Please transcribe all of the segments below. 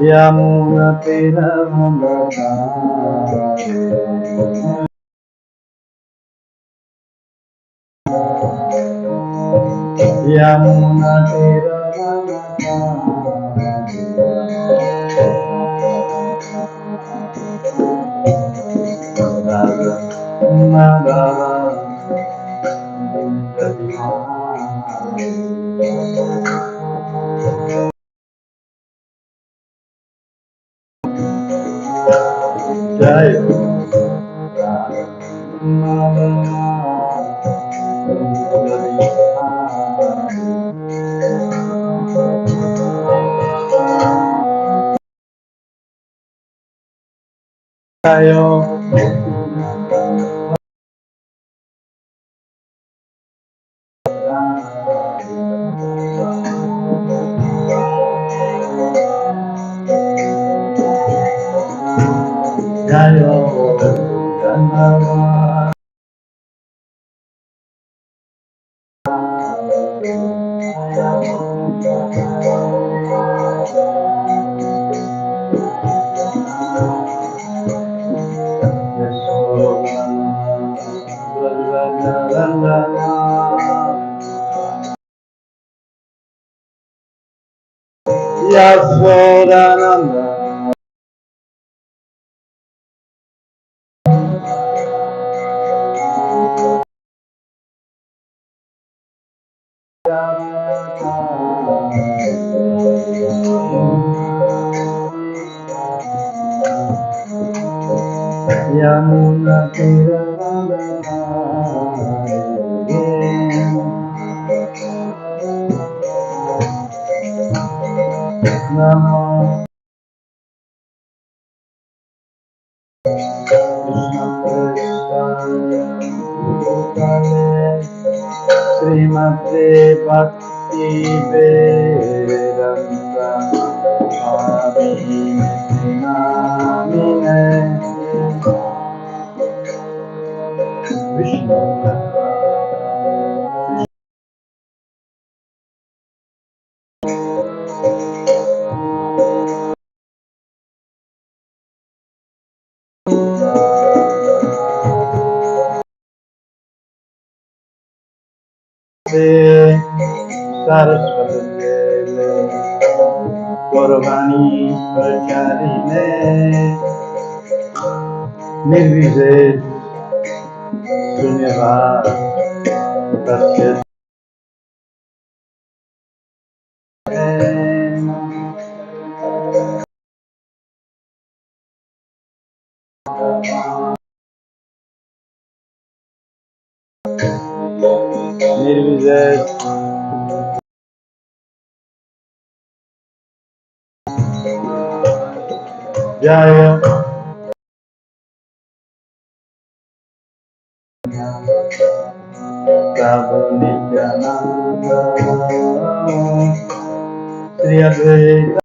Yamuna Tira Yamuna Tira Jai Yasodananda Yamuna Tira Namo Srimate Bhakti Vedanta Swami Namine Vishnu Saraswati Gauravani Pracharine Nirvises Sunyavad Tasya Nirvises Jaya Prabhu Nityananda Sri Advaita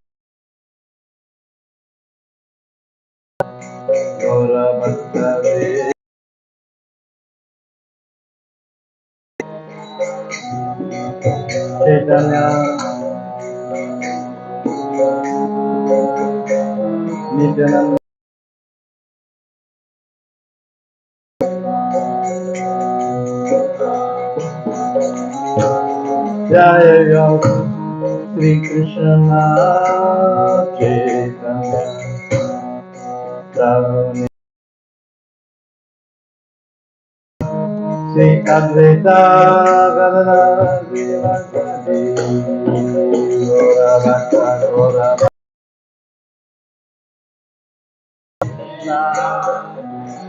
Gauravastave Chaitanya Nityananda Jaya Sri Krishna Chaitanya Prabhu Sri Advaita Gadadhara Srivasadi Gora Bhakta Gora Bhakta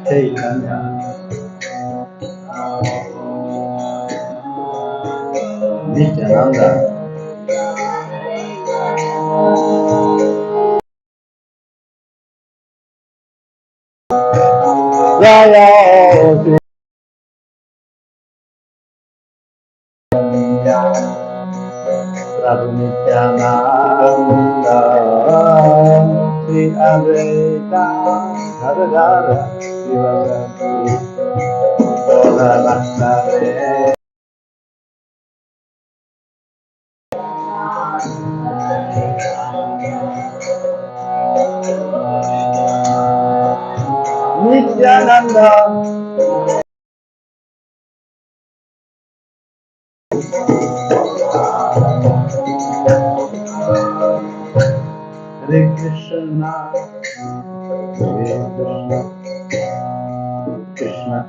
Chaitanya Nityananda Jaya Sri Prabhu Nityananda Sri Advaita Gadadhara Srivasadi Gora Bhakta Nityananda Hare Krishna Hare Krishna Krishna Krishna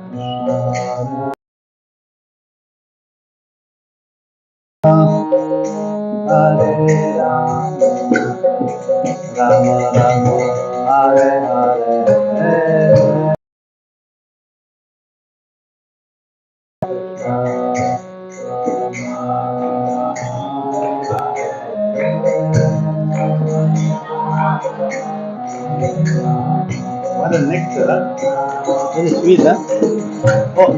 Hare Rama Rama Rama Hare Hare What a nectar, huh? Very sweet, huh? Oh,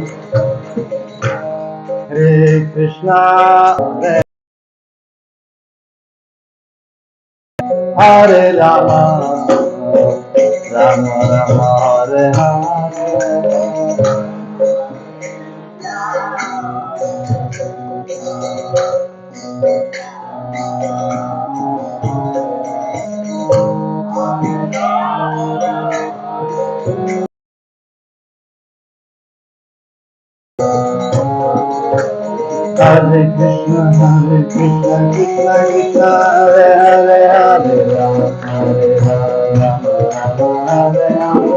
Hare Krishna, Hare Rama, Rama Rama, Hare Hare Krishna, Krishna Krishna, Hare Hare, Hare Rama, Hare Rama, Hare Rama,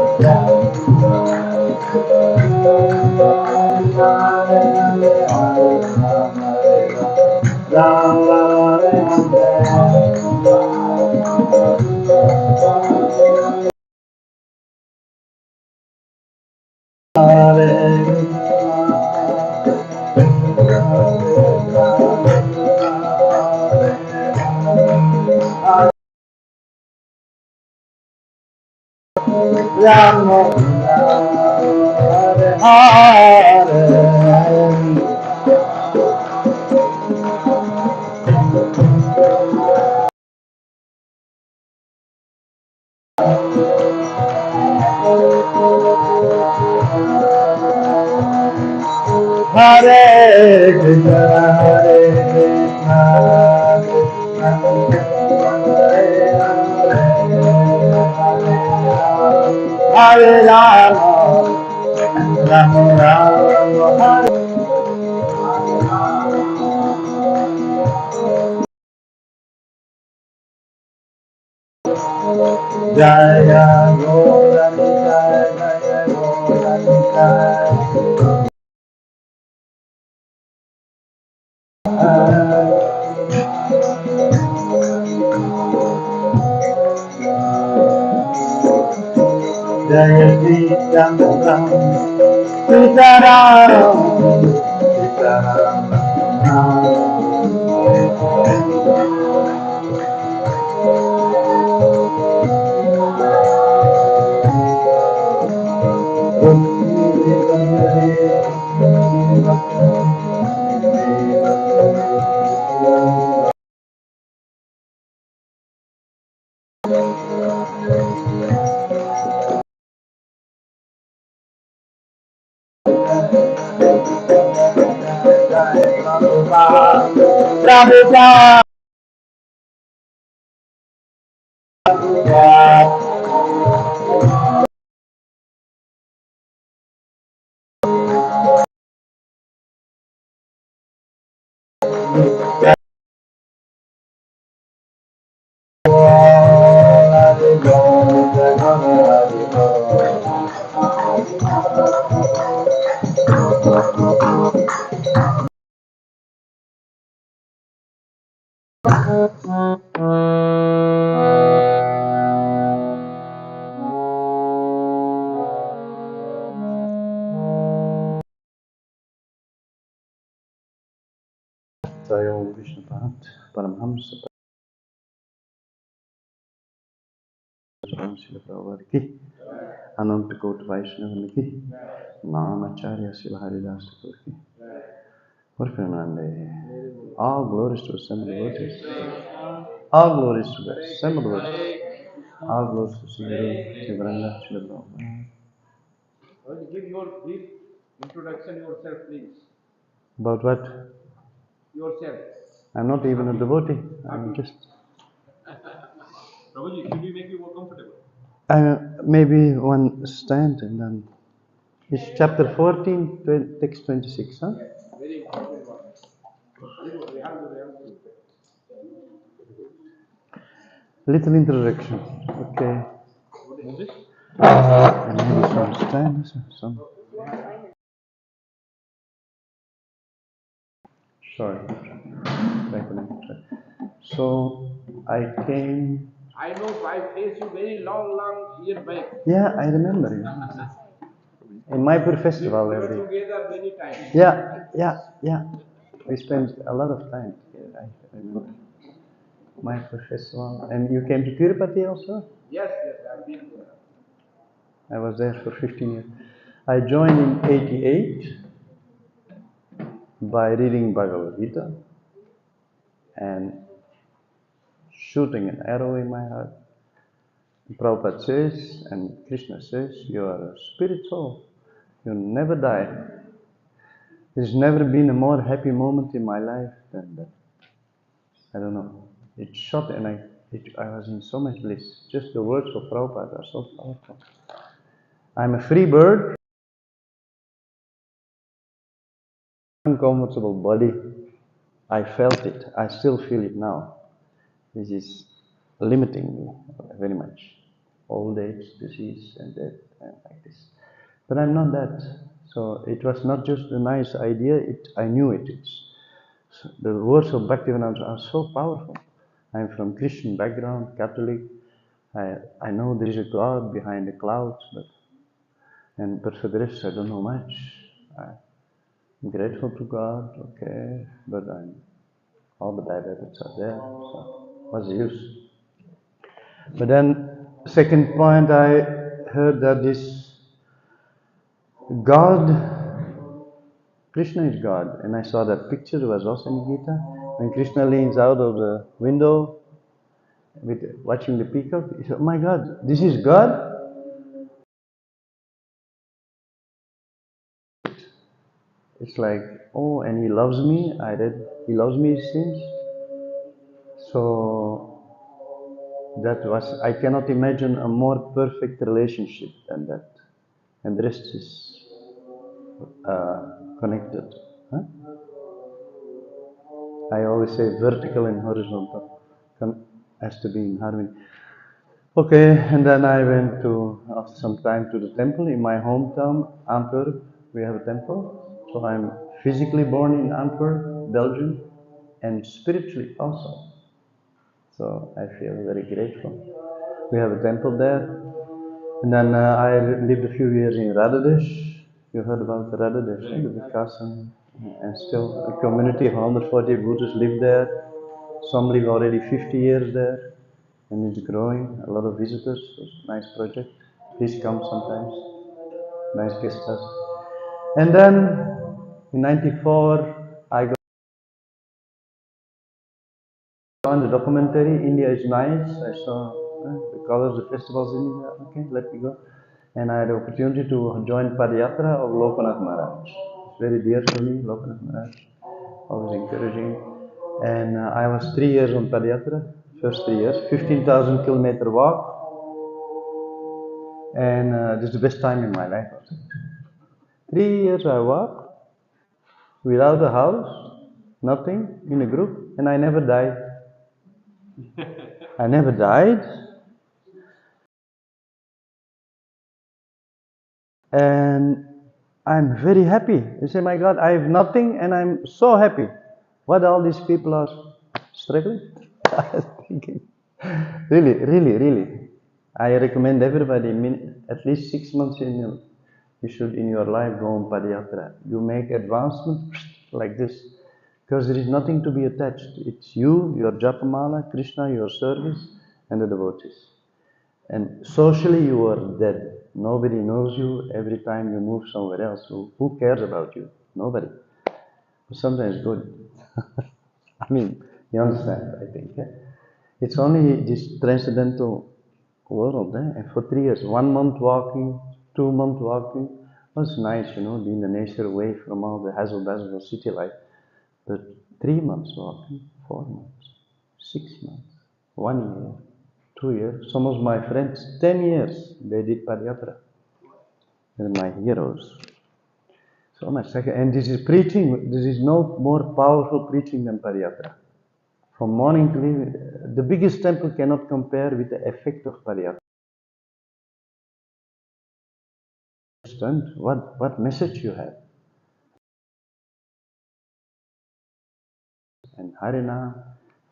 Hare Hare Krishna, Hare Krishna, Krishna Hare Rama, Rama Rama, Hare Jaya Gauranika, Jaya Gauranika, Jaya Sri Ram Ram, Sitaram, Sitaram, Prabhupada. Jai Om Vishnu Pahat Paramhamsa Srila Prabhupada ki, Ananta Kota Vaishnava ki, Namacharya Srila Haridas Thakur ki. Purpurnande. All glories to assembled devotees. All glories to the assembled devotees. All glories to Sri Guru, Sri Varanga, Srila Prabhupada. Well, give your brief introduction yourself, please. About what? Yourself. I'm not even a devotee. I'm just. Prabhuji, should we make you more comfortable? Maybe one stand and then. It's chapter 14, text 26, huh? Yes, very important one. We have to. Little introduction. Okay. Move this? And maybe some stand. Some. Sorry. So I came. I know I faced you very long year back. Yeah, I remember you. In Maypur festival We every. were together many times. Yeah. We spent a lot of time together. I remember. Maypur festival, and you came to Tirupati also. Yes, I've been there. I was there for 15 years. I joined in '88 by reading Bhagavad Gita and shooting an arrow in my heart. Prabhupada says, and Krishna says, you are a spirit soul. You never die. There's never been a more happy moment in my life than that. I don't know. It shot and I was in so much bliss. Just the words of Prabhupada are so powerful. I'm a free bird. Uncomfortable body. I felt it. I still feel it now. This is limiting me very much. Old age, disease, and death, and like this. But I'm not that. So it was not just a nice idea. I knew it. The words of Bhaktivinoda are so powerful. I'm from Christian background, Catholic. I know there is a God behind the clouds, but for the rest I don't know much. I'm grateful to God, okay, but all the bad habits are there, so what's the use? But then, second point, I heard that this God, Krishna is God, and I saw that picture, it was also in Gita, when Krishna leans out of the window with watching the peacock, he said, oh my God, this is God? It's like, oh, and he loves me, he loves me since. So I cannot imagine a more perfect relationship than that. And the rest is connected. Huh? I always say vertical and horizontal has to be in harmony. Okay, and then I went after some time to the temple in my hometown, Antwerp. We have a temple. So I'm physically born in Antwerp, Belgium, and spiritually also. So I feel very grateful. We have a temple there. And then I lived a few years in Radhadesh. You heard about Radhadesh, the Vikasan, and still a community of 140 Buddhists live there. Some live already 50 years there, and it's growing. A lot of visitors. It's a nice project. Please come sometimes. Nice guest house. And then in '94, I got on the documentary. India is nice. I saw the colors, the festivals in India. Okay, let me go. And I had the opportunity to join Padayatra of Lokanath Maharaj. It's very dear to me, Lokanath Maharaj, always encouraging. And I was 3 years on Padayatra, first 3 years, 15,000 kilometer walk. And this is the best time in my life. 3 years I walked without a house, nothing, in a group, and I never died. I never died. And I'm very happy. You say, my God, I have nothing and I'm so happy. What all these people are struggling? I was thinking, really. I recommend everybody, at least 6 months you should in your life go on Padayatra. You make advancement like this. Because there is nothing to be attached. It's you, your japamala, Krishna, your service, and the devotees. And socially you are dead. Nobody knows you. Every time you move somewhere else, who cares about you? Nobody. But sometimes good. I mean, you understand, I think. Eh? It's only this transcendental world. Eh? And for 3 years, 1 month walking, 2 months walking, was nice, being in nature away from all the hassle dazzle of city life. But 3 months walking, 4 months, 6 months, 1 year, 2 years. Some of my friends, 10 years, they did Padayatra. They're my heroes. So much. And this is preaching. This is no more powerful preaching than Padayatra. From morning to evening, the biggest temple cannot compare with the effect of Padayatra. Understand what message you have. And Harinam,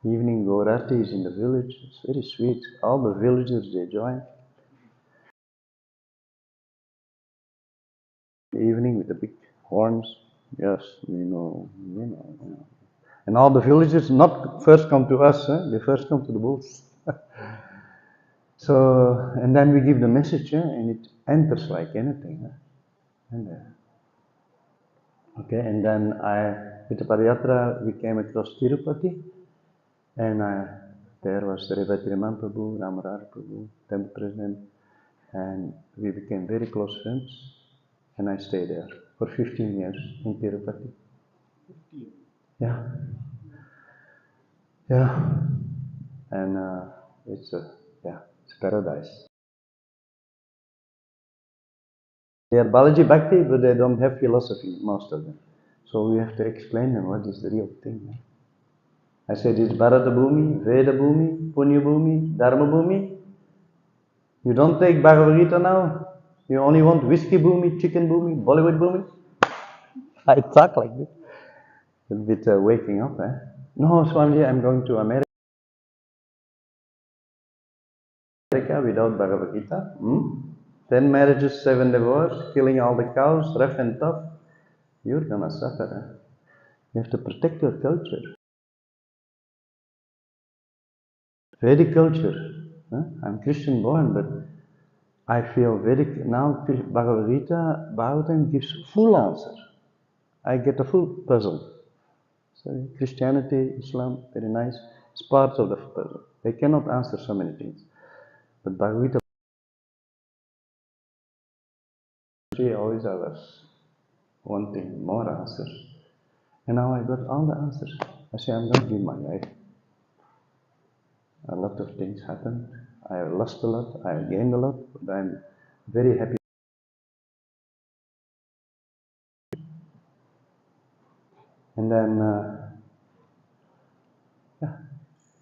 evening Gaurati is in the village. It's very sweet. All the villagers, they join. Evening with the big horns. Yes, we know. And all the villagers not first come to us, they first come to the bulls. So, and then we give the message, and it enters like anything. And, okay, and then with the Padayatra, we came across Tirupati, and there was Revatriman Prabhu, Ramarar Prabhu, temple president, and we became very close friends, and I stayed there for 15 years in Tirupati. 15. Yeah. Yeah. And it's paradise. They are Balaji Bhakti, but they don't have philosophy, most of them. So we have to explain them what is the real thing. I said it's Bharata Bhumi, Veda Bhumi, Punya Bhumi, Dharma Bhumi. You don't take Bhagavad Gita now. You only want whiskey Bhumi, chicken Bhumi, Bollywood Bhumi. I talk like this. A bit waking up, eh? No, Swamiji, I'm going to America without Bhagavad Gita. 10 marriages, 7 divorces, killing all the cows, rough and tough. You're gonna suffer. Eh? You have to protect your culture. Vedic culture. I'm Christian born, but I feel Vedic now. Bhagavad Gita, Bhagavatam gives full answer. I get a full puzzle. So Christianity, Islam, very nice. It's part of the puzzle. They cannot answer so many things, but Bhagavad Gita always others wanting more answers. And now I got all the answers. I say I'm going to give my life. A lot of things happened. I have lost a lot. I have gained a lot, but I'm very happy. And then,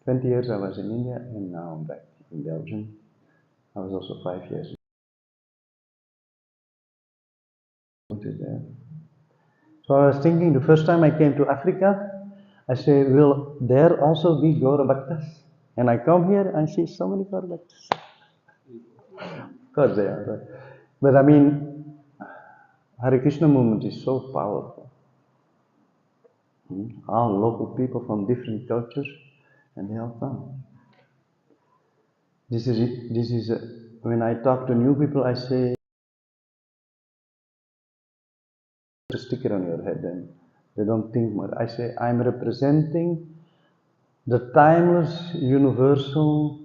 20 years I was in India, and now I'm back in Belgium. I was also 5 years there. So I was thinking, the first time I came to Africa, I say, will there also be Gaura Bhaktas? And I come here and see so many Gaura Bhaktas. Of course they are. But I mean, Hare Krishna movement is so powerful. All local people from different cultures, and they all come. This is it. This is when I talk to new people, I say, "Put a sticker on your head," and they don't think more. I say, I'm representing the timeless, universal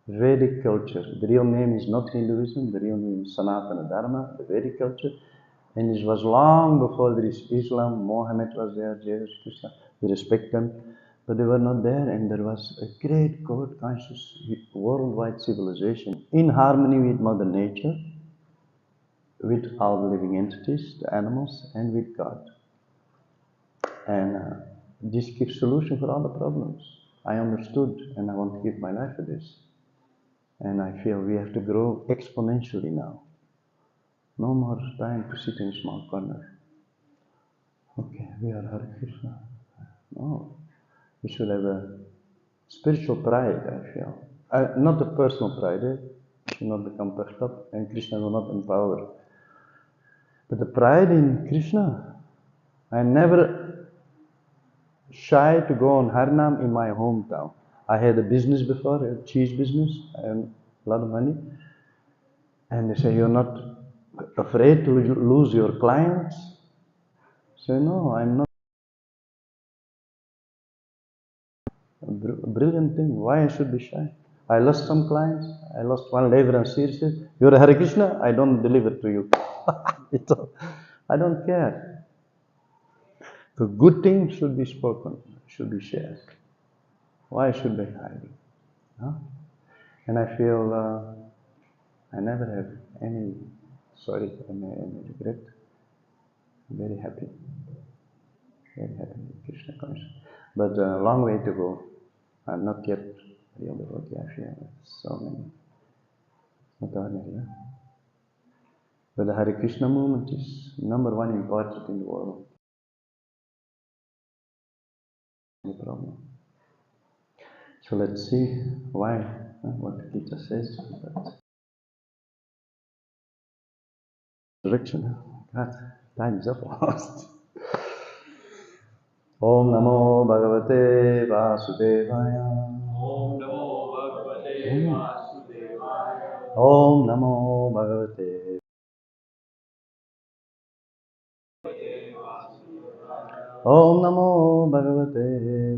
Vedic culture. The real name is not Hinduism. The real name is Sanatana Dharma, the Vedic culture. And it was long before there is Islam. Mohammed was there, Jesus, Krishna. We respect them, but they were not there. And there was a great God-conscious worldwide civilization in harmony with Mother Nature, with all the living entities, the animals, and with God. And this gives solution for all the problems. I understood, and I want to give my life for this. And I feel we have to grow exponentially now. No more time to sit in a small corner. Okay, we are Hare Krishna. No, we should have a spiritual pride, I feel. Not a personal pride, we should not become puffed up, and Krishna will not empower. But the pride in Krishna, I never shy to go on Harinam in my hometown. I had a business before, a cheese business, and a lot of money. And they say, you're not afraid to lose your clients? I say, no, I'm not. A brilliant thing. Why I should be shy? I lost some clients. I lost one labor and seer said, you're a Hare Krishna, I don't deliver to you. I don't care. The good thing should be spoken, should be shared. Why should they hide? Huh? And I feel I never have any sorry, any regret. I'm very happy. Very happy with Krishna consciousness. But a long way to go. I'm not yet real devotee. I feel so many. Not ordinary, yeah? But the Hare Krishna movement is number one important in the world. No problem. So let's see why, what the Gita says. But direction, God, time is up almost. Om Namo Bhagavate Vasudevaya. Om Namo Bhagavate Vasudevaya. Om Namo Bhagavate. Om Namo Bhagavate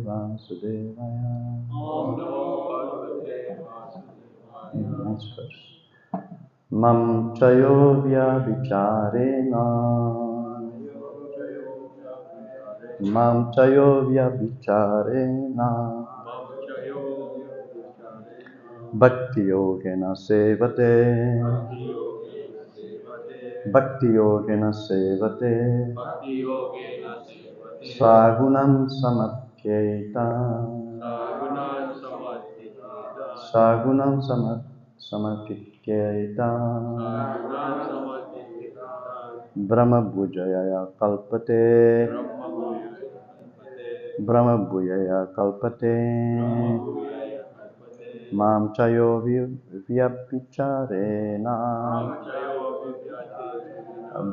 Vasudevaya. Om Namo Bhagavate Vasudevaya. Nice verse. Mam chayo vyabhicharena. Mam chayo vyabhicharena. Bhakti yogena sevate. Bhakti yogena sevate. Sagunam samadhyeta. Sagunam samadhyeta. Brahma bhujaya kalpate. Brahma bhujaya kalpate. Mam chayo vyabhicharena.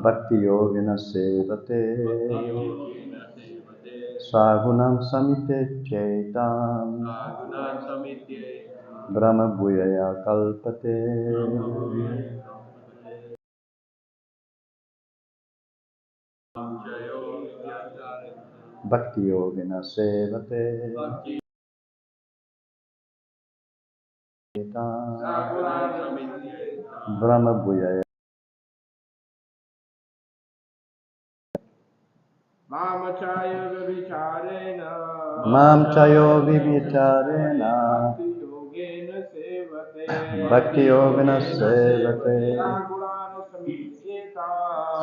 Bhakti yogena sevate. Sagunam samite chetam. Brahma bhuyaya kalpate. Bhakti yogena sevate. Brahma bhuyaya. Mam chayo vibhicharena. Mam chayo vibhicharena. Bhakti yogena sevate. Bhakti yogena sevate. Sagunam samityeta.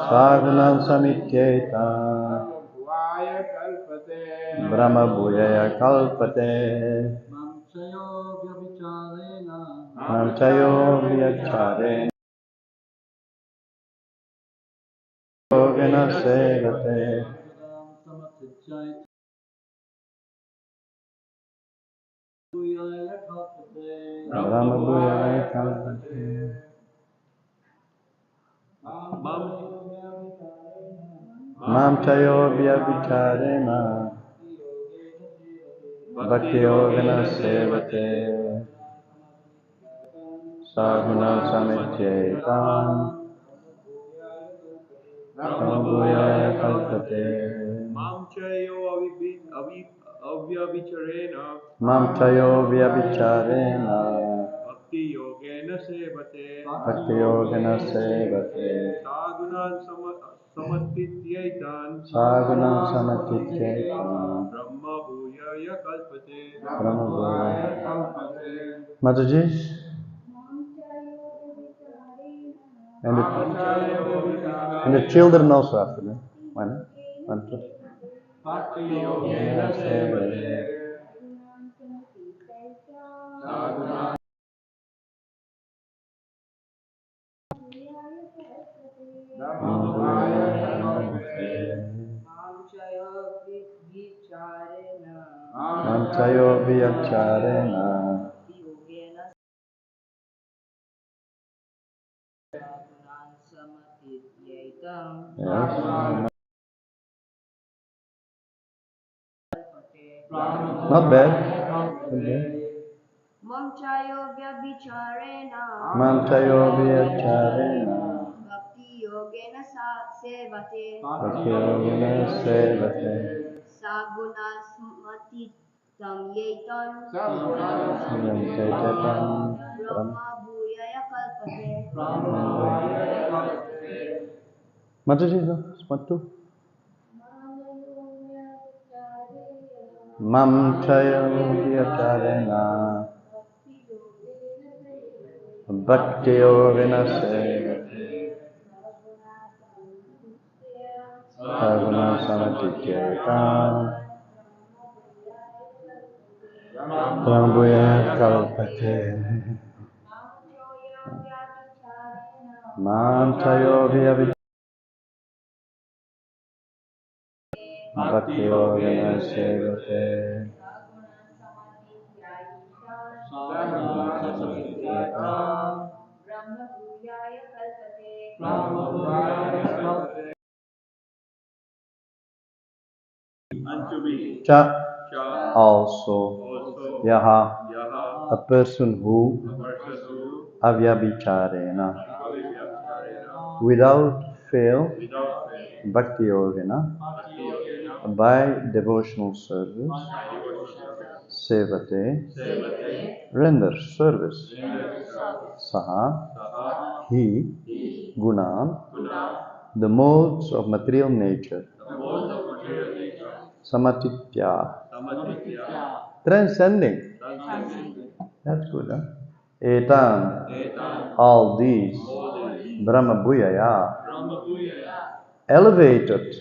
Sagunam samityeta. Bhuvaya kalpate. Brahma bhuyaya kalpate. Mam chayo vibhicharena. Mam chayo vibhicharena. Yogena sevate. Brahma bhuyaya kalpate. Mam chayo vyabhicharena. Bhakti yogena sevate. Sagunam samityetam. Brahma bhuyaya kalpate. Mam chayo avyabhicharena. Mam chayo vyabhicharena. Bhakti yogena sevate. Bhakti yogena sevate. Sagunan samatityetan. Sagunam samatityetam. Brahma bhuyaya kalpate. Brahma bhuyaya kalpate. Mataji? And the, Mam chayo and the children also after that. Why not? One, two. Bhakti yogena sevate. Sagunan Brahma bhuyaya kalpate. Mam chayo vyabhicharena. Yes. Not bad. Okay. Mamchayo vyabhicharena Mantayo vyacharena bhakti yogena sevate bhakti-yogena sevate saguna smati tam yetan Yantetatam brahma bhuyaya kalpate. Mataji, Smatu. Mamtayo vyacharena bhakti-yogena sevate saguna samatityetam Brahmabhuya kalpate Mantayo vyabhicharena bhakti-yogena sevate Brahma bhuyaya kalpate. Cha also Yaha, a person who avyabhicharena, without fail, bhakti yogena, by devotional service, sevate, renders service, saha, he, gunan, the modes of material nature, samatitya, transcending. That's good, huh? Etan, all these, Brahma Bhuyaya, elevated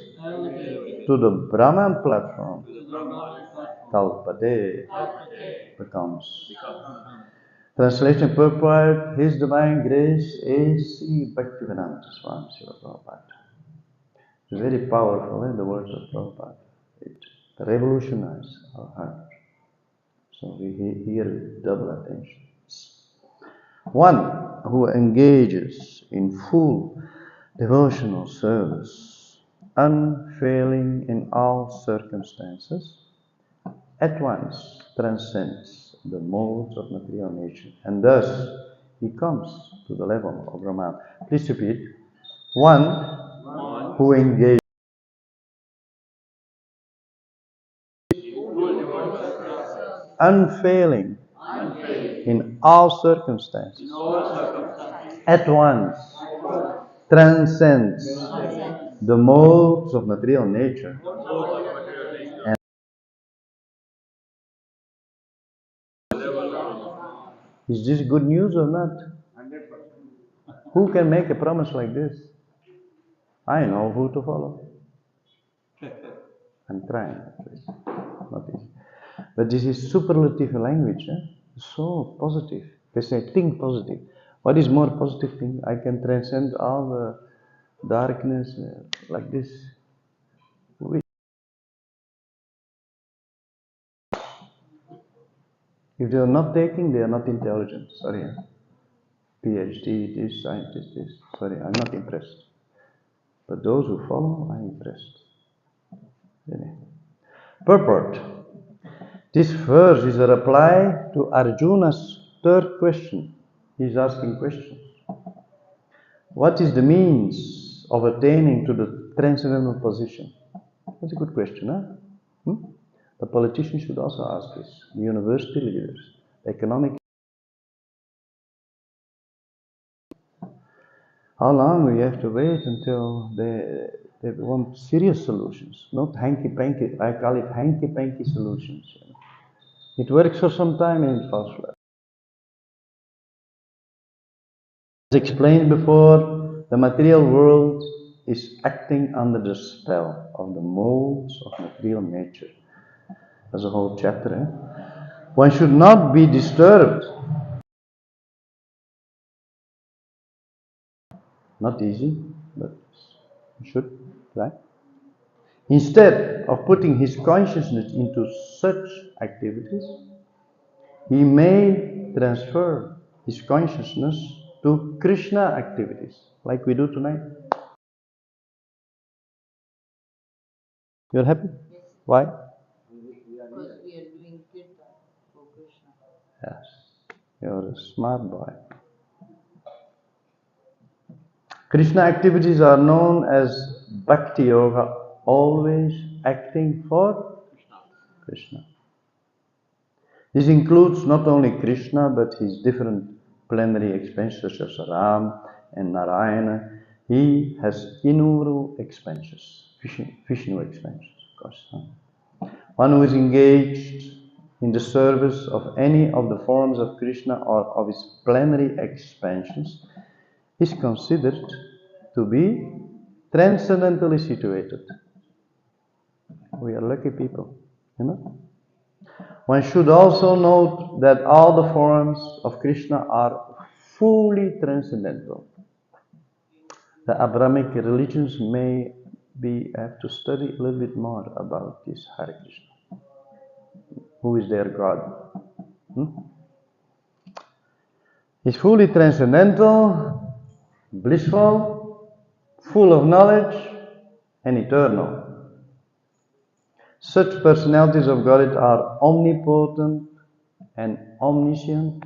to the Brahman platform, Kalpade, becomes. Translation purport, His Divine Grace A.C. Bhaktivedanta Swami Srila Prabhupada. It's very powerful, the words of Prabhupada. It revolutionized our heart. So we hear with double attention. One who engages in full devotional service, unfailing in all circumstances, at once transcends the modes of material nature, and thus he comes to the level of Brahman. Please repeat. One who engages unfailing in all circumstances, at once transcends the modes of material nature. And is this good news or not? 100%. Who can make a promise like this? I know who to follow. I'm trying, at least. Not easy. But this is superlative language, so positive. They say, think positive. What is more positive thing? I can transcend all the darkness like this. If they are not taking, they are not intelligent. Sorry. PhD, this, scientist, this. Sorry, I'm not impressed. But those who follow, I'm impressed. Really. Purport. This verse is a reply to Arjuna's third question. He's asking questions. What is the means of attaining to the transcendental position? That's a good question, huh? The politicians should also ask this. The university leaders, the economic. How long we have to wait until they want serious solutions, not hanky-panky. I call it hanky-panky solutions. It works for some time and it falls flat. As explained before, the material world is acting under the spell of the molds of material nature. That's a whole chapter. One should not be disturbed. Not easy, but you should try. Instead of putting his consciousness into such activities, he may transfer his consciousness to Krishna activities, like we do tonight. You're happy? Why? You're a smart boy. Krishna activities are known as Bhakti Yoga, always acting for Krishna. This includes not only Krishna but his different plenary expansions such as Ram and Narayana. He has innumerable expansions, Vishnu expansions, of course. One who is engaged in the service of any of the forms of Krishna or of his plenary expansions is considered to be transcendentally situated. We are lucky people, you know. One should also note that all the forms of Krishna are fully transcendental. The Abrahamic religions may be have to study a little bit more about this Hare Krishna. Who is their God? He's fully transcendental, blissful, full of knowledge, and eternal. Such personalities of Godhead are omnipotent and omniscient,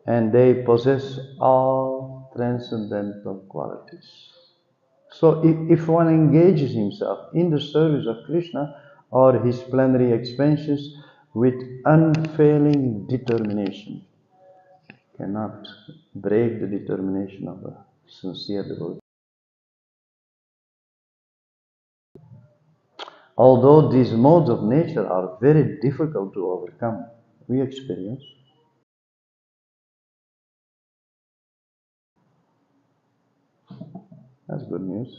and they possess all transcendental qualities. So if one engages himself in the service of Krishna or his plenary expansions with unfailing determination, cannot break the determination of a sincere devotee. Although these modes of nature are very difficult to overcome, we experience. That's good news.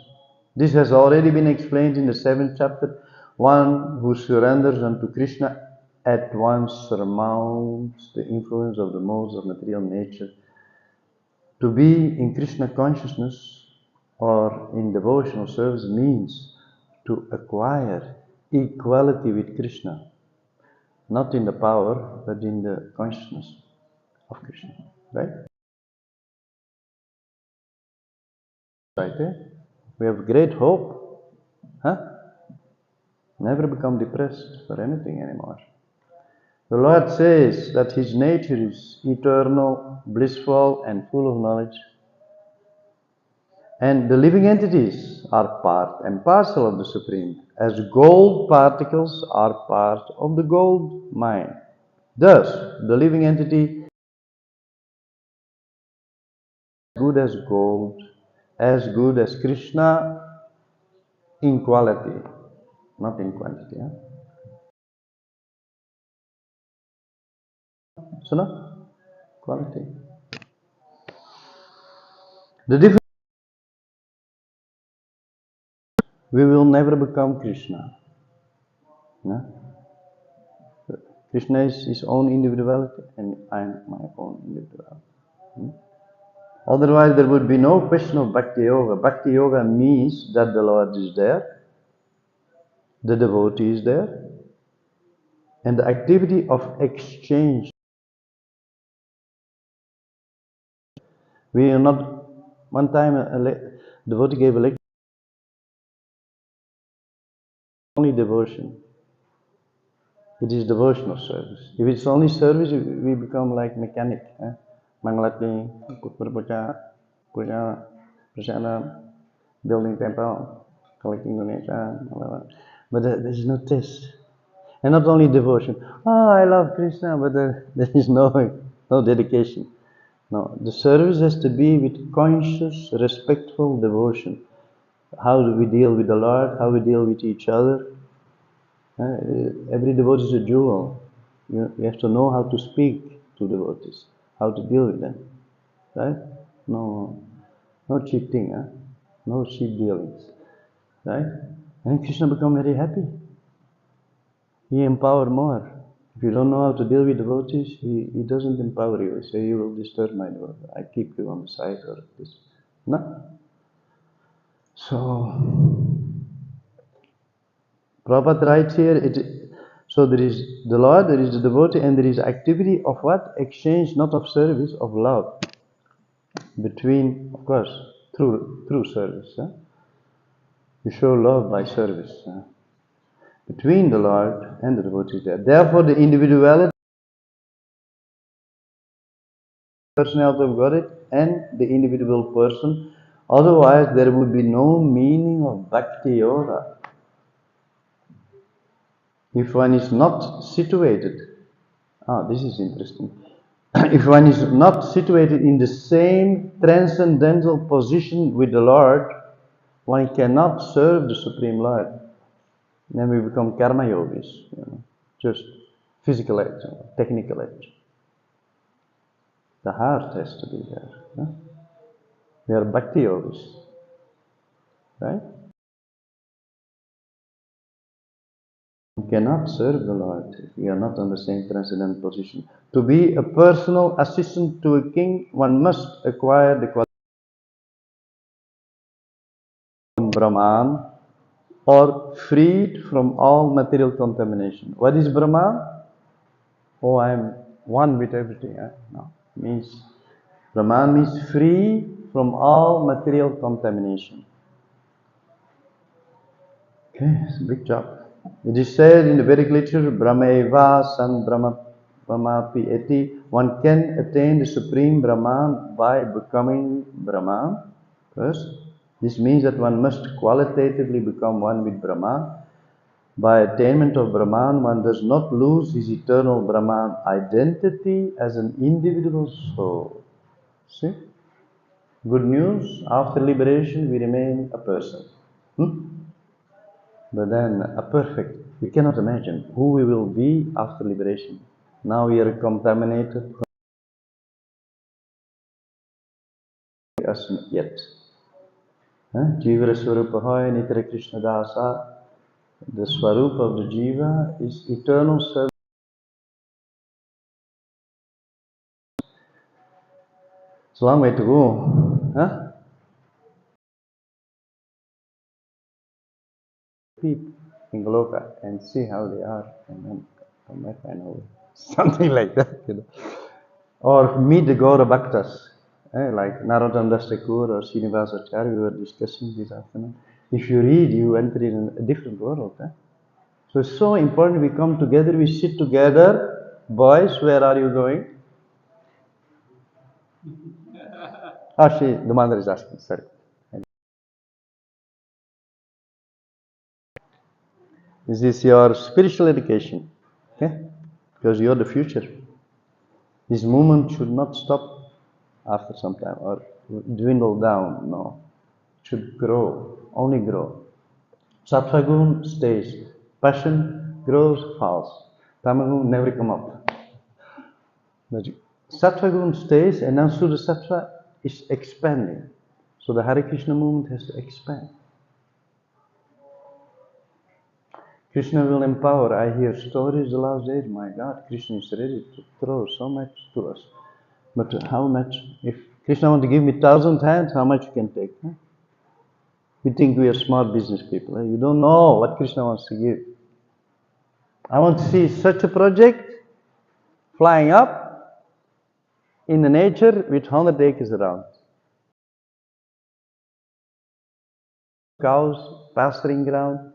This has already been explained in the 7th chapter. One who surrenders unto Krishna at once surmounts the influence of the modes of material nature. To be in Krishna consciousness or in devotional service means to acquire equality with Krishna, not in the power, but in the consciousness of Krishna. Right? Right, eh? We have great hope. Huh? Never become depressed for anything anymore. The Lord says that His nature is eternal, blissful, and full of knowledge. And the living entities are part and parcel of the Supreme, as gold particles are part of the gold mine. Thus, the living entity is good as gold, as good as Krishna in quality, not in quantity. Huh? So, no? Quality. The difference, we will never become Krishna. No? Krishna is his own individuality and I am my own individuality. Otherwise, there would be no question of Bhakti Yoga. Bhakti Yoga means that the Lord is there, the devotee is there, and the activity of exchange. We are not, one time a devotee gave a lecture, only devotion. It is devotional service. If it's only service, we become like mechanic. Mangalati, puja, prasada, building temple, collecting donation, but there is no taste. And not only devotion. Oh, I love Krishna, but there is no dedication. No, the service has to be with conscious, respectful devotion. How do we deal with the Lord? How we deal with each other? Every devotee is a jewel. You have to know how to speak to devotees, how to deal with them. Right? No cheating, no cheap dealings. Right? And Krishna become very happy. He empower more. If you don't know how to deal with devotees, he doesn't empower you. He say, you will disturb my devotee. I keep you on the side or this. No. So, Prabhupada writes here, so there is the Lord, there is the devotee, and there is activity of what? Exchange, not of service, of love. Between, of course, through service. You show love by service. Between the Lord and the devotee there. Therefore, the individuality personality of Godhead and the individual person. Otherwise, there would be no meaning of Bhakti Yoga. If one is not situated, this is interesting. If one is not situated in the same transcendental position with the Lord, one cannot serve the Supreme Lord. Then we become karma yogis, just physical action, technical action. The heart has to be there. We are bhakti yogis, right? We cannot serve the Lord if we are not on the same transcendental position. To be a personal assistant to a king, one must acquire the quality of Brahman or freed from all material contamination. What is Brahman? Oh, I am one with everything. No, means Brahman means free from all material contamination. Okay, it's a big job. It is said in the Vedic literature, Brahmeva san Brahmapi eti. One can attain the supreme Brahman by becoming Brahman. First, this means that one must qualitatively become one with Brahman. By attainment of Brahman, one does not lose his eternal Brahman identity as an individual soul. See? Good news, after liberation we remain a person. But then a perfect, we cannot imagine who we will be after liberation. Now we are contaminated, us yet. Jiva Swarupa Hoy, Amitakrishna Das, the Swarupa of the Jiva is eternal service. It's a long way to go. People in Goloka and see how they are, and then come back and over. Something like that. Or meet the Gaura Bhaktas, like Narottam Das Thakur or Srinivasa Acharya, we were discussing this afternoon. If you read, you enter in a different world. So it's so important we come together, we sit together. Boys, where are you going? The mother is asking, sorry. This is your spiritual education, okay? Because you're the future. This movement should not stop after some time or dwindle down, no. It should grow, only grow. Sattvagun stays. Passion grows, falls. Tamagun never come up. Sattvagun stays and now Suddha Sattva is expanding. So the Hare Krishna movement has to expand. Krishna will empower. I hear stories the last days. My God, Krishna is ready to throw so much to us. But how much? If Krishna wants to give me 1,000 hands, how much you can take? We think we are smart business people. You don't know what Krishna wants to give. I want to see such a project flying up in the nature with 100 acres around. Cows, pasturing ground.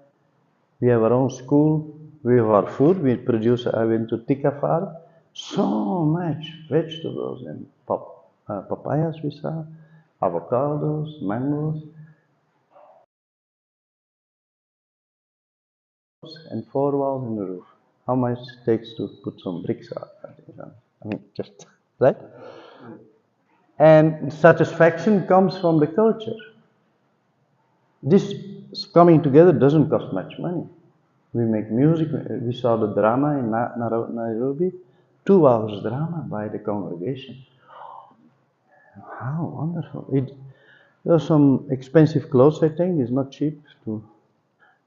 We have our own school. We have our food. We produce. I went to Tikka farm. So much vegetables and papayas we saw, avocados, mangoes, and 4 walls in the roof. How much it takes to put some bricks up? I mean, just right. And satisfaction comes from the culture. This coming together doesn't cost much money. We make music. We saw the drama in Nairobi, 2 hours drama by the congregation. How wonderful! There are some expensive clothes. I think it's not cheap to.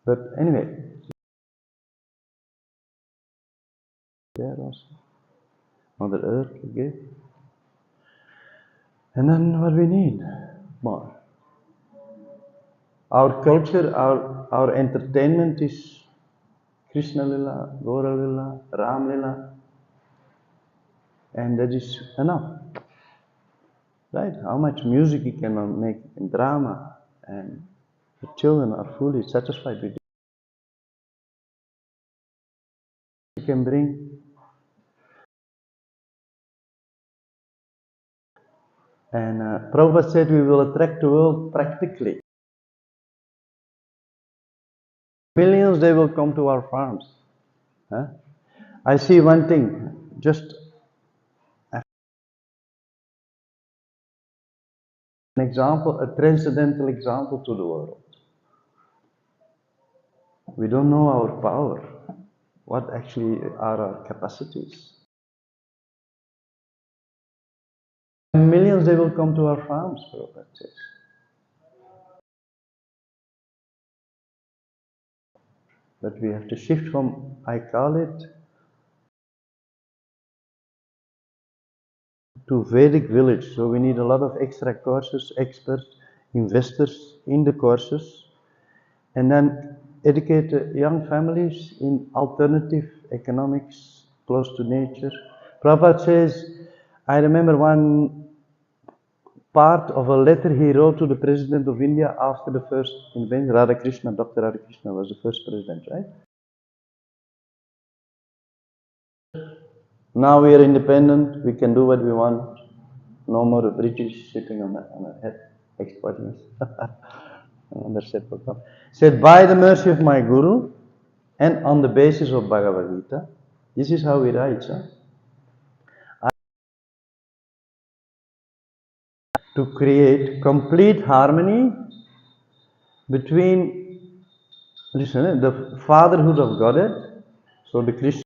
But anyway, there also Mother Earth gave. And then what we need more. Our culture, our entertainment is Krishna Lila, Gaura Lila, Ram Lila, and that is enough. Right? How much music you can make in drama, and the children are fully satisfied with it. You can bring And Prabhupada said we will attract the world practically. Millions, they will come to our farms. Huh? I see one thing, just an example, a transcendental example to the world. We don't know our power, what actually are our capacities. Millions, they will come to our farms, Prabhupada says. But we have to shift from, I call it, to Vedic village. So we need a lot of extra courses, experts, investors in the courses, and then educate young families in alternative economics, close to nature. Prabhupada says, I remember one part of a letter he wrote to the President of India after the first invention, Radhakrishna, Dr. Radhakrishna was the first president, right? Now we are independent, we can do what we want. No more British sitting on our head, exploiting us. Said, by the mercy of my Guru and on the basis of Bhagavad Gita, this is how he writes, to create complete harmony between, listen, the fatherhood of Godhead, so the Krishna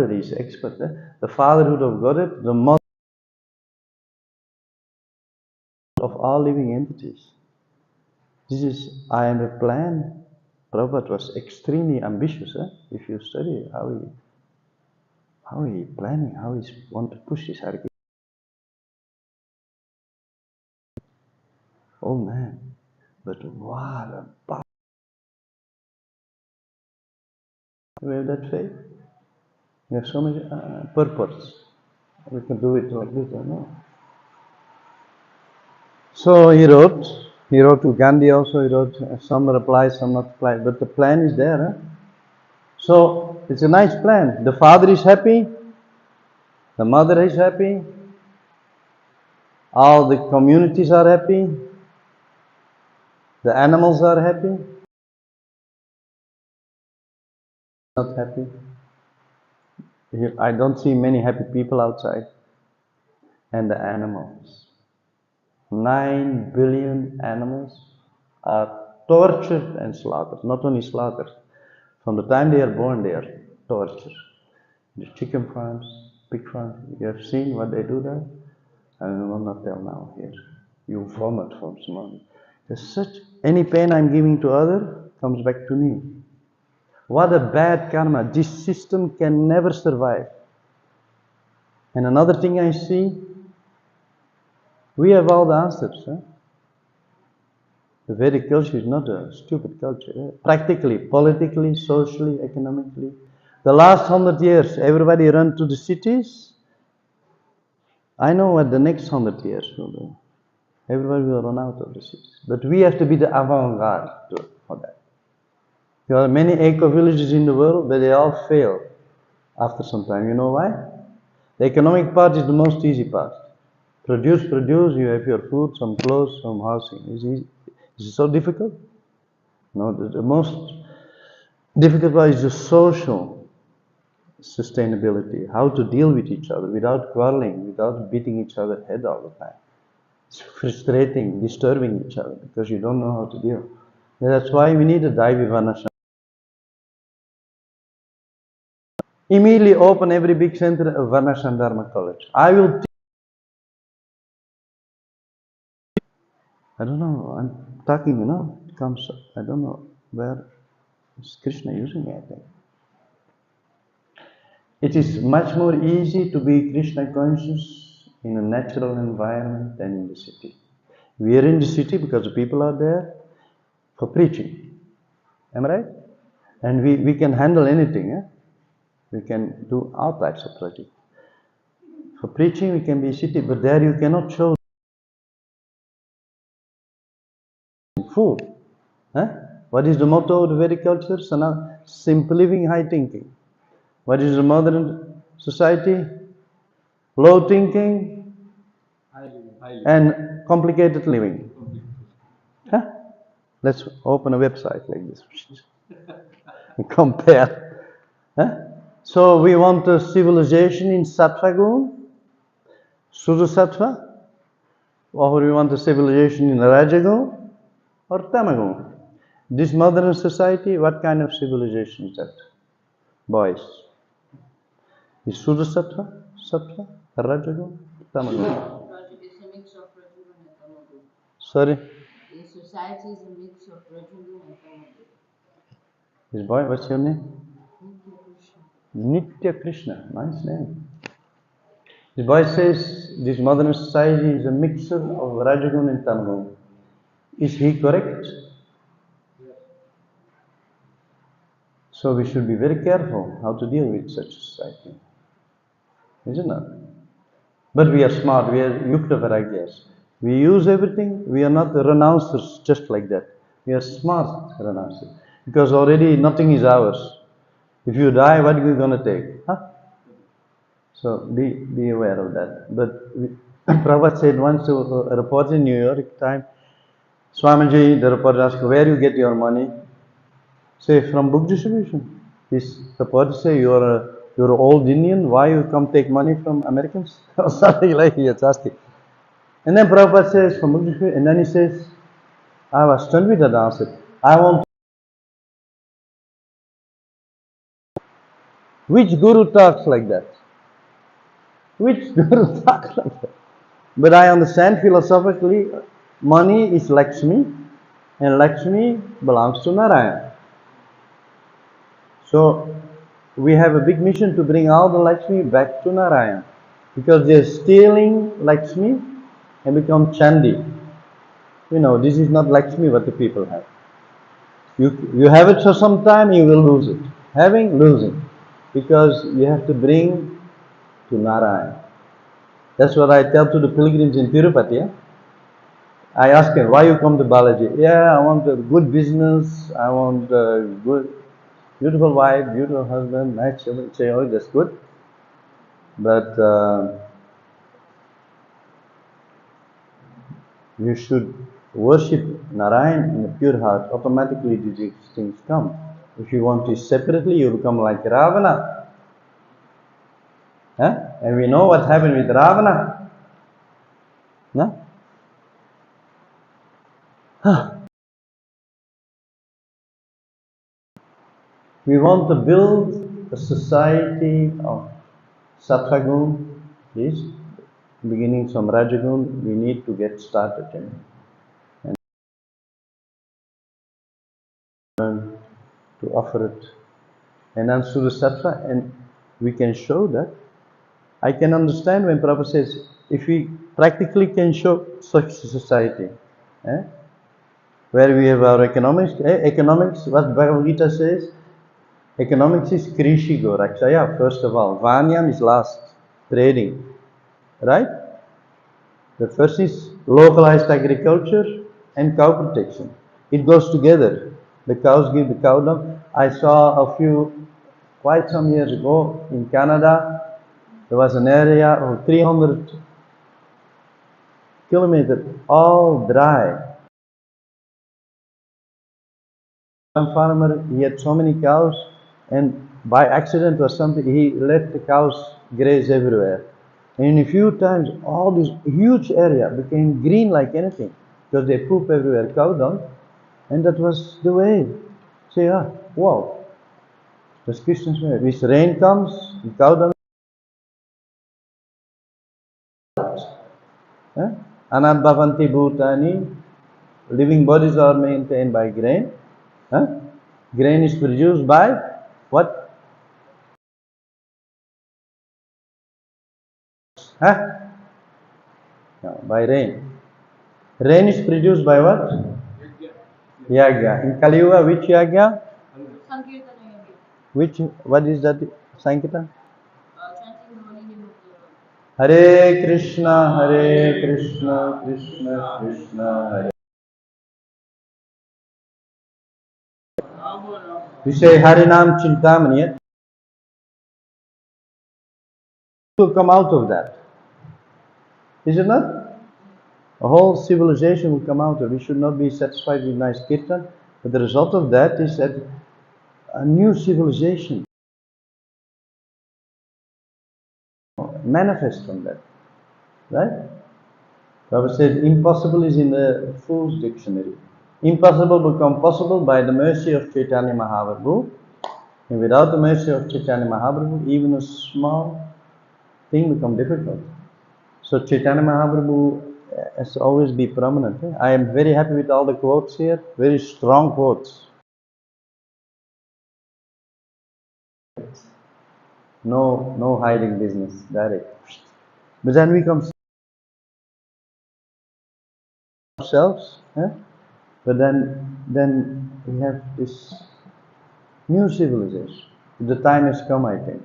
is expert, the fatherhood of Godhead, the mother of all living entities. This is, I am a plan. Prabhupada was extremely ambitious. If you study how he planning, how he want to push his argument. Oh man, but what a power. You have that faith? You have so many purpose. We can do it like this or no. So he wrote to Gandhi also, he wrote some reply, some not reply, but the plan is there. So it's a nice plan. The father is happy, the mother is happy, all the communities are happy, the animals are happy. Not happy. I don't see many happy people outside. And the animals. 9 billion animals are tortured and slaughtered. Not only slaughtered, from the time they are born, they are tortured. The chicken farms, pig farms, you have seen what they do there? I will not tell now here. You vomit from someone. There's such, any pain I'm giving to other comes back to me. What a bad karma. This system can never survive. And another thing I see, we have all the answers. The Vedic culture is not a stupid culture. Practically, politically, socially, economically. The last 100 years, everybody run to the cities. I know what the next 100 years will do. Everybody will run out of the cities. But we have to be the avant-garde for that. There are many eco-villages in the world, but they all fail after some time. You know why? The economic part is the most easy part. Produce, you have your food, some clothes, some housing. Is it so difficult? No, the most difficult part is the social sustainability, how to deal with each other without quarreling, without beating each other's head all the time. It's frustrating, disturbing each other because you don't know how to deal. And that's why we need a Daivi Varnashram. Immediately open every big center of Varnashram Dharma College. I will I don't know, I'm talking, it comes, I don't know where is Krishna using it, I think. It is much more easy to be Krishna conscious in a natural environment than in the city. We are in the city because the people are there for preaching. Am I right? And we can handle anything. We can do all types of projects. For preaching, we can be city, but there you cannot show food. What is the motto of the Vedic culture? Simple living, high thinking. What is the modern society? low thinking, Highly. and complicated living. Huh? Let's open a website like this and compare. Huh? So we want a civilization in Sattva Gun, Sudasattva, or we want a civilization in Rajagun or Tamagun. This modern society, what kind of civilization is that? Boys. Is Sudasattva, Sattva, Rajagun, Tamagun? It's a mix of Rajagun and Tamagun. Sorry? The society is a mix of Rajagun and Tamagun. This boy, what's your name? Nitya Krishna. Nitya Krishna, nice name. The boy says this modern society is a mixture of Rajagun and Tamagun. Is he correct? So we should be very careful how to deal with such a society. Is it not? But we are smart, we are Yukta Varagyas. We use everything, we are not renouncers just like that. We are smart renouncers. Because already nothing is ours. If you die, what are you going to take? Huh? So be aware of that. But Prabhupada said once to a reporter in New York time, Swamiji, the reporter asked, where you get your money? Say, from book distribution. This reporter say, you're old Indian, why you come take money from Americans? Or something like he was asking. And then Prabhupada says, from book distribution, and then he says, I was stunned with that answer. I want. Which guru talks like that? Which guru talks like that? But I understand philosophically, money is Lakshmi, and Lakshmi belongs to Narayan. So we have a big mission to bring all the Lakshmi back to Narayan, because they're stealing Lakshmi and become Chandi. You know, this is not Lakshmi what the people have. You have it for some time, you will lose it. Having, losing. Because you have to bring to Narayan. That's what I tell to the pilgrims in Tirupati. Yeah? I ask them, why you come to Balaji? Yeah, I want a good business, I want a good, beautiful wife, beautiful husband, nice children. Say, oh, that's good. But you should worship Narayan in a pure heart. Automatically these things come. If you want to separately, you become like Ravana. Huh? And we know what happened with Ravana. No? We want to build a society of Sattvagun, please. Beginning from Rajagun, we need to get started and learn to offer it. And then Sudasattva, and we can show that. I can understand when Prabhupada says, if we practically can show such a society, where we have our economics, what Bhagavad Gita says, economics is Krishi Go, Rakshaya, first of all. Vanyam is last, trading, right? The first is localized agriculture and cow protection. It goes together. The cows give the cow dung. I saw quite some years ago in Canada, there was an area of 300 kilometers, all dry. One farmer, he had so many cows, and by accident or something, he let the cows graze everywhere. And in a few times, all this huge area became green like anything, because they poop everywhere, cow dung, and that was the way. Say, wow, that's Krishna's way. If rain comes, the cow dung. Anad bhavanti bhutani, living bodies are maintained by grain. Grain is produced by what? No, by rain. Rain is produced by what? Yagya. In Kali Yuga, which yagya? Sankirtana Yogi. What is that? Sankirtan? Chanting the holy name of the Lord. Hare Krishna, Krishna Krishna, Hare. We say Harinam Chintamani. To come out of that. Is it not? A whole civilization will come out of it. We should not be satisfied with nice kirtan, but the result of that is that a new civilization manifests from that. Right? Prabhupada said, impossible is in the Fool's Dictionary. Impossible become possible by the mercy of Chaitanya Mahaprabhu. And without the mercy of Chaitanya Mahaprabhu, even a small thing becomes difficult. So Chaitanya Mahaprabhu has to always be prominent. I am very happy with all the quotes here, very strong quotes. No hiding business, direct. But then we come ourselves, but then we have this new civilization. The time has come, I think.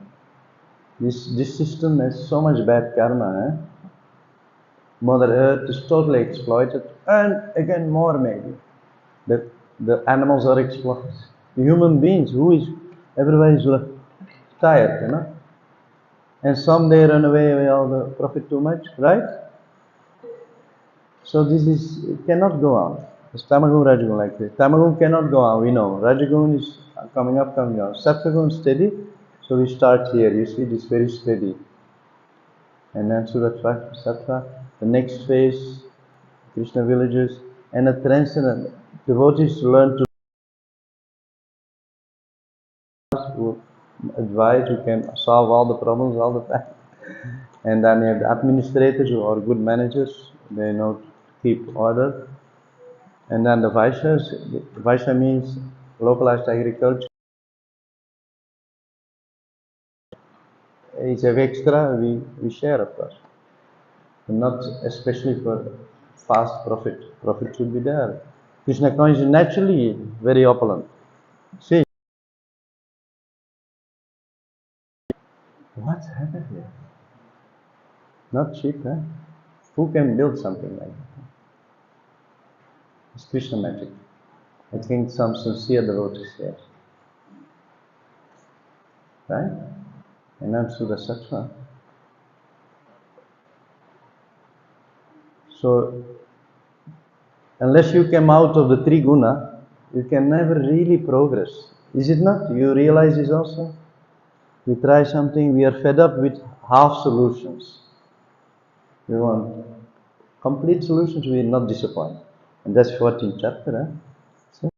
This system has so much bad karma. Mother Earth is totally exploited, and again more maybe. The animals are exploited. The human beings, everybody's tired, And some they run away with all the profit too much, right? So it cannot go on. It's Tamagun, Rajagun like this. Tamagun cannot go on, we know. Rajagun is coming up, coming down. Sattvagun steady, so we start here. You see, this very steady. And then Suratva, Sattva, the next phase, Krishna villages, and a transcendent. Devotees learn to advise, who can solve all the problems all the time. And then you have the administrators who are good managers, they know to keep order. And then the Vaishyas, Vaishya means localized agriculture. It's a extra, we share of course. But not especially for fast profit. Profit should be there. Krishna consciousness is naturally very opulent. See, what's happened here? Not cheap, huh? Who can build something like that? It's Krishna magic. I think some sincere devotees here. Right? And I'm Sudha Sattva. So, unless you come out of the three guna, you can never really progress. Is it not? You realize this also? We try something, we are fed up with half solutions. We want complete solutions, we will not disappoint. And that's 14th chapter. So,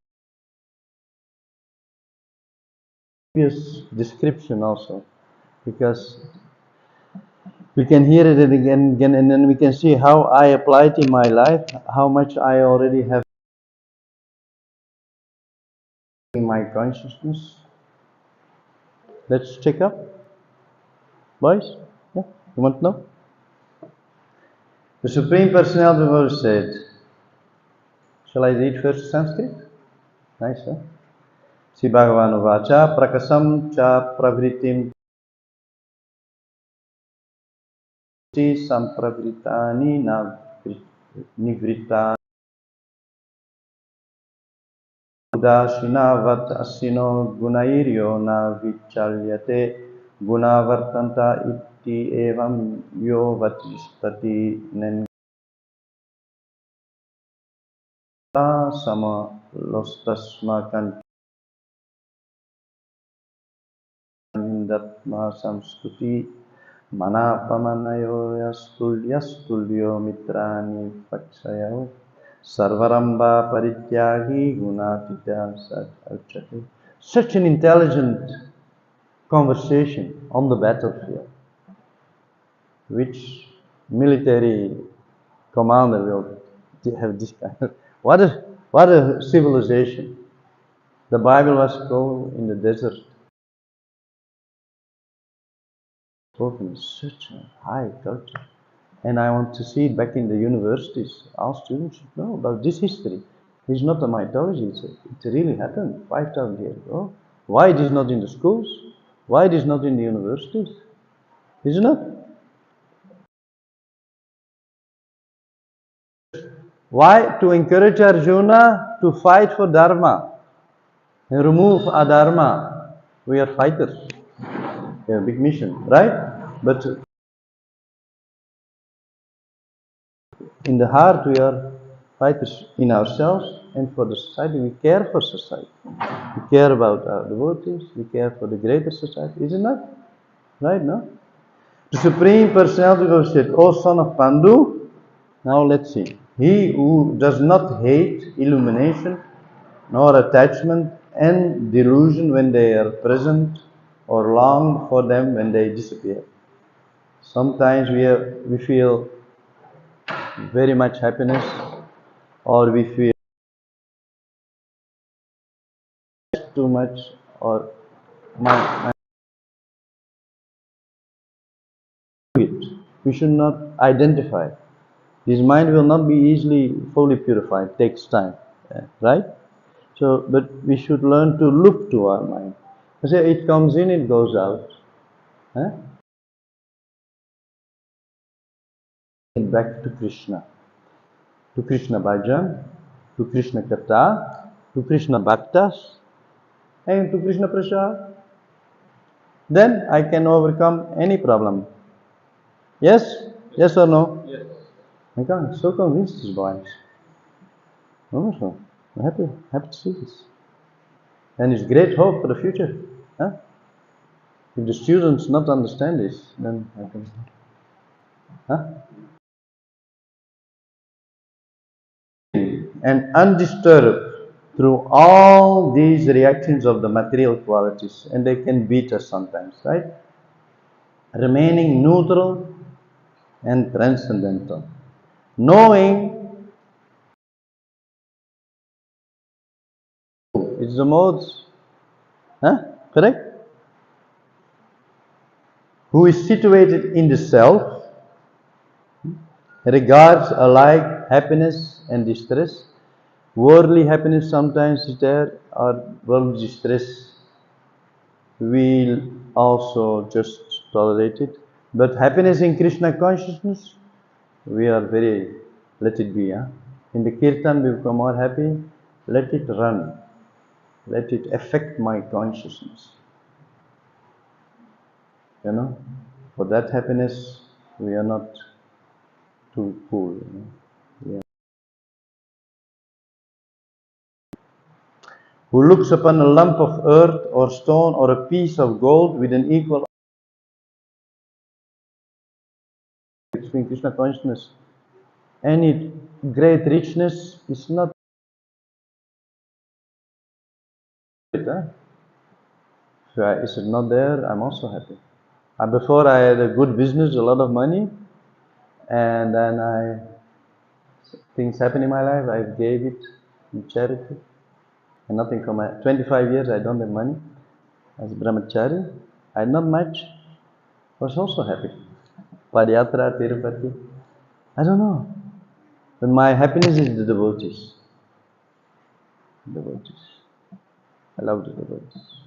previous description also, because we can hear it again and again, and then we can see how I apply it in my life, how much I already have in my consciousness. Let's check up, boys. Yeah, you want to know? The Supreme Personality of Godhead said, shall I read first Sanskrit? Nice, huh? Sri Bhagavan Uvacha Prakasam Cha Pravritim Sampravritani Nivritta Udashinavat Asino Gunairyo Na Vichalyate Gunavartanta Iti Evam Yo Vatistati Nengata Sama Lostasmakan Datma Samskuti Manapamanayo Yastulyo Mitrani Pakshayo Sarvaramba Parityagi Gunatita Sat. Such an intelligent conversation on the battlefield. Which military commander will have this kind of what a civilization. The Bible was called in the desert. Spoken such a high culture. And I want to see it back in the universities. All students should know about this history. It's not a mythology, it really happened 5,000 years ago. Why it is not in the schools? Why it is not in the universities? Is it not? Why? To encourage Arjuna to fight for Dharma and remove adharma. We are fighters. We have a big mission, right? But in the heart we are fighters in ourselves and for the society. We care for society. We care about our devotees. We care for the greater society. Is it not? Right, no? The Supreme Personality of God said, O son of Pandu, now let's see. He who does not hate illumination nor attachment and delusion when they are present or long for them when they disappear. Sometimes we feel very much happiness or we feel too much or my we should not identify. This mind will not be easily fully purified. It takes time, right? So, but we should learn to look to our mind. I say it comes in, it goes out. Huh? And back to Krishna Bhajan, to Krishna Katha, to Krishna Bhaktas, and to Krishna Prasad. Then I can overcome any problem. Yes? Yes or no? Yes. I'm so convinced these boys. Wonderful. I'm happy to see this. And it's great hope for the future. Huh? If the students not understand this, then I can. Huh? And undisturbed through all these reactions of the material qualities, and they can beat us sometimes, right? Remaining neutral and transcendental. Knowing it's the modes, huh? Correct? Who is situated in the self, regards alike happiness and distress. Worldly happiness sometimes is there, or worldly distress we'll also just tolerate it. But happiness in Krishna consciousness, we are very, let it be. Huh? In the kirtan, we become more happy. Let it run. Let it affect my consciousness. You know, for that happiness, we are not too cool. You know? Who looks upon a lump of earth or stone or a piece of gold with an equal between Krishna consciousness, any great richness is not it. Huh? Is it not there? I'm also happy. Before I had a good business, a lot of money, and then things happened in my life. I gave it in charity, and nothing from my 25 years. I don't have money as a brahmachari. I had not much. I was also happy. Padayatra, Tirupati. I don't know, but my happiness is the devotees. Devotees. I love the devotees.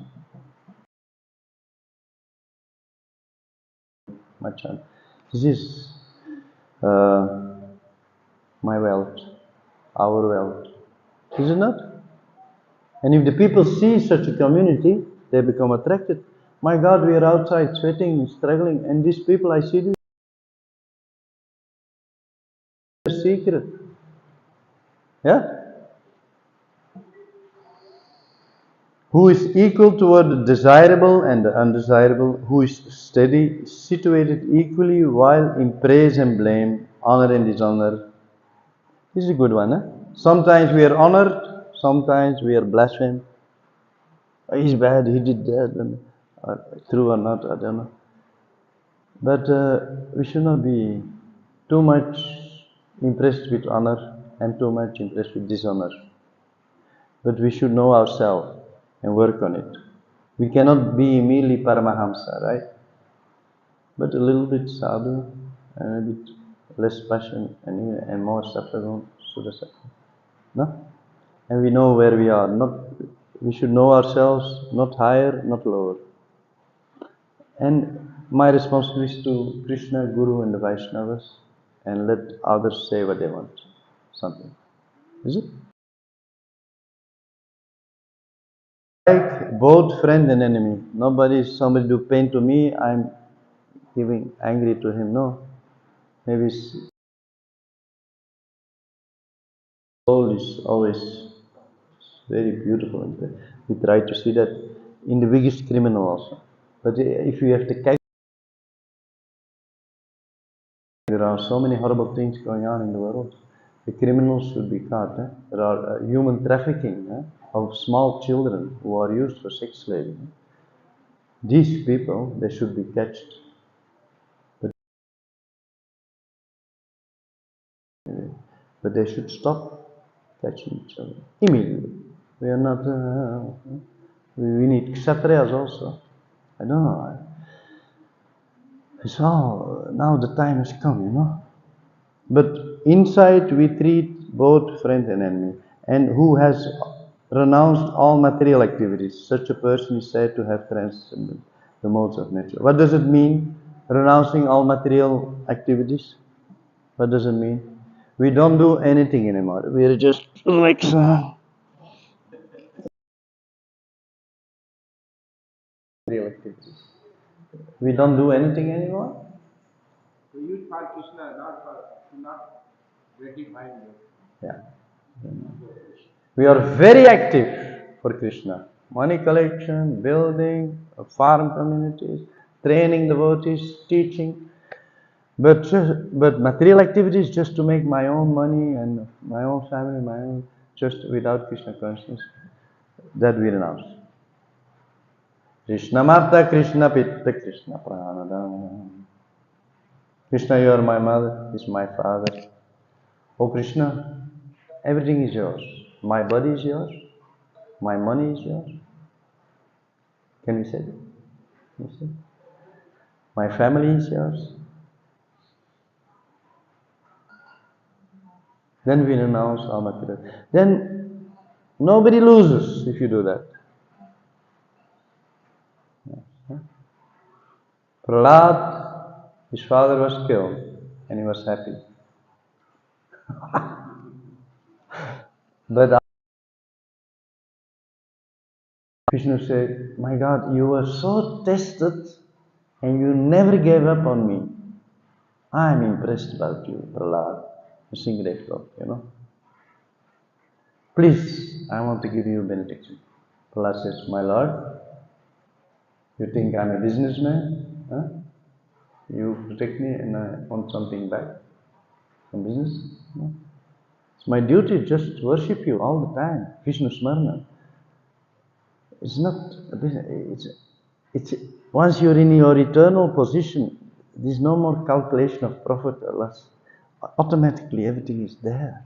My child. This is my wealth, our wealth. Is it not? And if the people see such a community, they become attracted. My God, we are outside sweating, struggling, and these people, I see this secret. Yeah? Who is equal toward the desirable and the undesirable, who is steady, situated equally while in praise and blame, honor and dishonor. This is a good one. Huh? Sometimes we are honored, sometimes we are blasphemed. He's bad, he did that, and true or not, I don't know. But we should not be too much impressed with honor and too much impressed with dishonor. But we should know ourselves and work on it. We cannot be merely Paramahamsa, right? But a little bit sadhu and a bit less passion and more sattva, Sudha sattva. No? And we know where we are. We should know ourselves, not higher, not lower. And my responsibility is to Krishna, Guru, and the Vaishnavas, and let others say what they want. Something. Is it? Like both friend and enemy. Somebody do pain to me, I'm giving angry to him. No. Maybe world is always very beautiful. And we try to see that in the biggest criminal also. But if you have to catch, there are so many horrible things going on in the world. The criminals should be caught. There are human trafficking of small children who are used for sex slavery. These people, they should be catched. But they should stop catching each other immediately. We are not. We need kshatriyas also. I don't know. So now the time has come, But inside we treat both friend and enemy. And who has renounced all material activities? Such a person is said to have transcended the modes of nature. What does it mean? Renouncing all material activities? What does it mean? We don't do anything anymore. We are just like material activities. We don't do anything anymore. To use for Krishna, not gratifying you. Yeah. We are very active for Krishna. Money collection, building, farm communities, training devotees, teaching. But material activities just to make my own money and my own family, my own, just without Krishna consciousness, that we renounce. Krishna Mata, Krishna Pitta, Krishna Pranadam. Krishna, you are my mother, is my father. Oh Krishna, everything is yours. My body is yours. My money is yours. Can we say that? You see? My family is yours. Then we renounce our material. Then nobody loses if you do that. Prahlad, his father was killed and he was happy. But Vishnu said, my God, you were so tested and you never gave up on me. I'm impressed about you, Prahlad. Sing that God, Please, I want to give you a benediction. Prahlad says, my Lord, you think I'm a businessman? Huh? You protect me and I want something back from business? No. It's my duty just to worship you all the time. Vishnu Smarna. It's not a business. It's once you're in your eternal position, there's no more calculation of profit or loss. Automatically everything is there.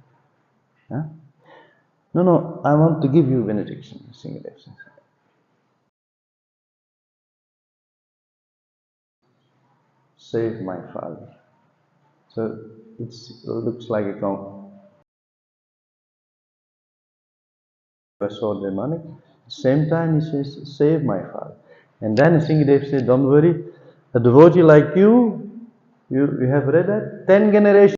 Huh? No, I want to give you benediction. Save my father. So it looks like a so demonic. At the same time, he says, save my father. And then Singhadev said, don't worry, a devotee like you have read that? 10 generations.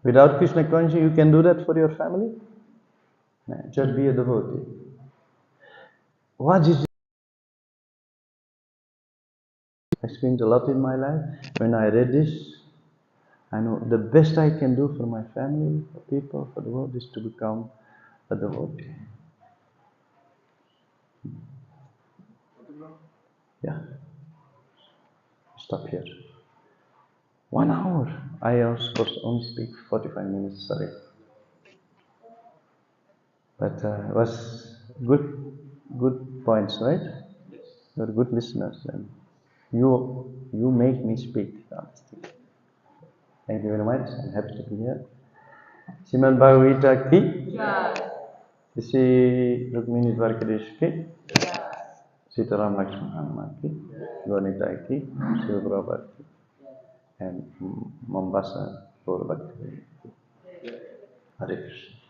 Without Krishna consciousness, you can do that for your family? Just be a devotee. What is it? I spent a lot in my life. When I read this, I know the best I can do for my family, for people, for the world is to become a devotee. Yeah. Stop here. 1 hour. I was supposed to only speak 45 minutes, sorry. But it was good points, right? You're good listeners, and you make me speak, honestly. Thank you very much. I'm happy to be here. Srimad Bhagavad Gita ki, Sri Rukmini Dwarkadesh ki, Sitaram Lakshman Hanuman ki, Gaunita ki, Shiva Prabhupada ki, and Mombasa Gaur Bhakti. Hare Krishna.